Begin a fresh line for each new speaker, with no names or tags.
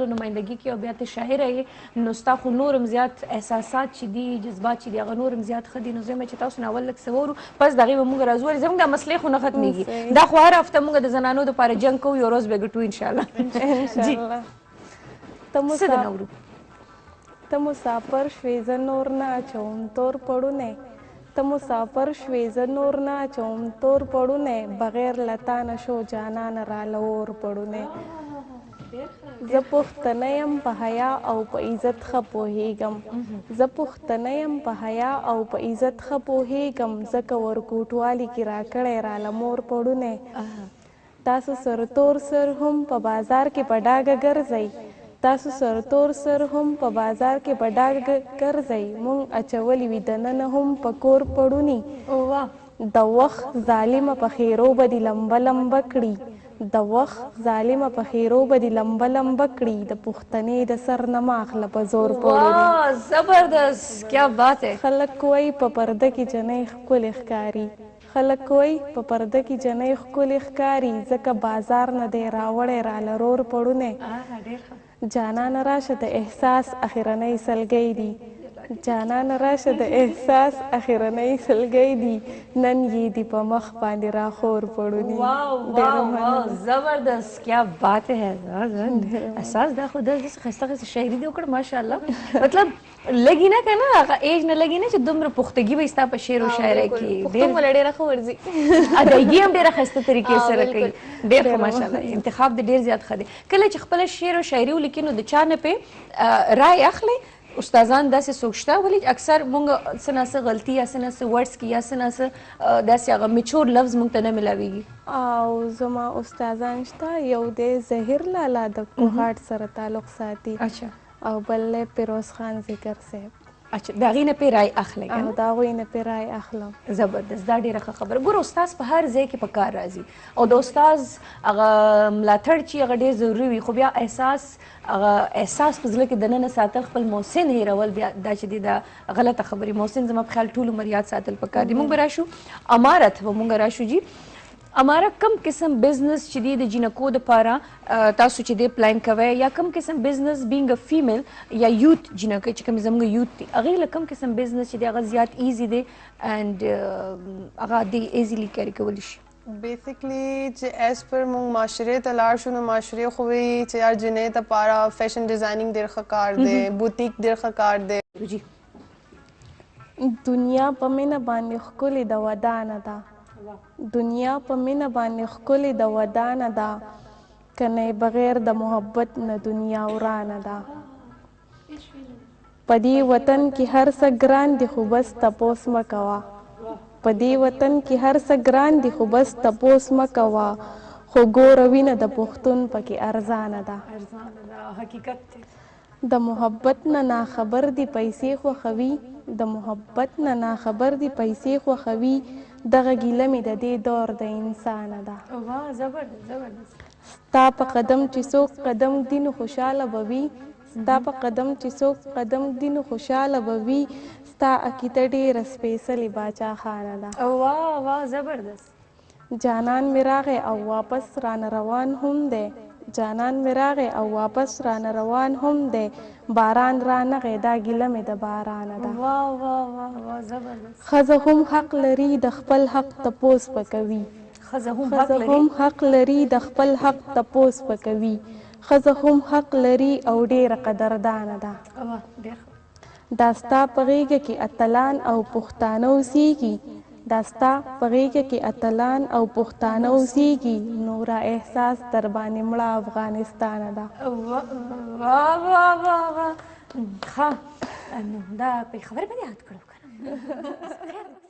ټولو نمایندګي کوي او بیا ته شاعره یې نو ستا خو نور هم زیات احساسات چې دي جذبات چې دي هغه نور هم زیات ښه دي نو زه یم چې تاسو نه اول لږ څه واورو پس د هغې به موږ راځو زموږ دا مسلې خو نه ختمېږي دا خو هر هفته موږ د زنانو دپاره جنګ کوو یو ورځ به ګټو انشاءالله څه د نورو
ته مسافر شوې زه نور نه اچوم تور پړونی ته مسافر شوې زه نور نه اچوم تور پړونی بغیر له تا نه شو جانانه راله اور پړونی زه پښتنه یم په حیا او په عزت ښه پوهېږم زه پښتنه یم په حیا او په عزت ښه پوهېږم ځکه ورکوټوالي کې راکړی راله مور پړونی تاسو سرتور سر هم په بازار کې په ډاګه ګرځئ تاسو سرتور سر هم په بازار کې په ډاګه ګرځئ مونږ اچولي وي دننه هم په کور پړوني د وخت ظالمه په خیرو به دې لمبه لمبه کړي د وخت ظالمه په خیرو به دې لمبه لمبه کړي د پښتنې د سر نه ماخله په زور پړوني
زبردست کیا بات ہے
خلک وایي په پرده کې جنۍ ښکلې ښکاري خلک وایي په پرده کې جنۍ ښکلې ښکاري ځکه بازار نه دی راوړی راله رور پړونی جانانه راشه د احساس اخرنی سلګی دی جانانه راشه د احساس اخرنی سلګی دی نن یې دی په مخ باندې راخور پړونی
زبردست کیا بات ہے احساس دا خو داسې ښایسته ښایسته شاعري دې وکړه ماشاءالله مطلب لګي نه که نه هغه ایج نه لګي نه چې دومره پختګي به ستا په شعر و شاعرۍ کې
ډېره ښه ورځي
ادایګي هم ډېره ښایسته طریقې سره کوي ډېر ښه ماشاءالله انتخاب دې ډېر زیات ښه دی کله چې خپله شعر و شاعري ولیکي نو د چا نه پې رای اخلئ استادان داسې څوک شته ولې اکثر مونږ څه نه څه غلطي یا څه نه څه ورډس کې یا څه نه څه داسې هغه میچور لفظ مونږ ته نه میلاویږي
او زما استادان شته یو دی ظهیر لالا د کوهاټ سره تعلق ساتي او بل دی پیروز خان ذکر صاحب
اچھا د هغې نه پې رای اخلئ
او د هغوی نه پې رای اخلم
زبردست دا ډېره ښه خبره ګوره استاز په هر ځای کې په کار راځي او د استاز هغه ملاتړ چې هغه ډېر ضروري وي خو بیا احساس هغه احساس په زړه کې دننه ساتل خپل محسن هېرول بیا دا چې دی دا غلطه خبرې محسن زما په خیال ټول عمر یاد ساتل پکار دي موږ به راشو امارت به موږ راشو جي اماره کم قسم بزنس چې دی د جینکو دپاره تاسو چې دی پلان کوئ یا کم قسم بزنس بینګ ا فیمیل یا یوت جینکۍ چې کوم زموږ یوت دي هغې له کم قسم بزنس چې دی هغه زیات ایزي دی اینډ هغه دی ایزیلی کیری کولی شي
بیسیکلی چې ایز پر موږ معاشرې ته لاړ شو نو معاشرې خو وایي چې یار جنۍ دپاره فیشن ډیزاینینګ ډېر ښه کار دی بوتیک ډېر ښه کار دی
دنیا په مینه باندې ښکلې د ودانه ده دنیا په مینه باندې ښکلې د ودانه ده کنه بغیر د محبت نه دنیا ورانه ده په دې وطن کې هر څه ګران دي خو بس تپوس مه کوه په دې وطن کې هر څه ګران دي خو بس تپوس مه کوه خو ګوره وینه د پښتون پکې ارزانه ده د محبت نه ناخبر دي پیسې خوښوي د محبت نه ناخبر دي پیسې خوښوي دغه ګیله مې د دې دور د انسانه ده ستا په قدم چې څوک قدم ږدي نو خوشحاله به وي ستا په قدم چې څوک قدم ږدي نو خوشحاله به وي ستا عقیده ډېره سپېڅلې باچا خانه ده جانان مې راغی او واپس رانه روان هم دی جانان مې راغی او واپس رانه روان هم دی باران رانغی دا ګیله مې د بارانه ده ښځه هم حق لري د خپل حق تپوس به کوي ښځه هم حق لري د خپل حق تپوس به کوي ښځه هم حق لري او ډېره قدردانه ده دا ستا په غېږه کې اتلان او پښتانه اوسېږي دا ستا په غېږه کې اتلان او پښتانه اوسېږي نوره احساس در باندې مړه افغانستانه ده
ښه دا په خبرې باندې یاد کړو که نه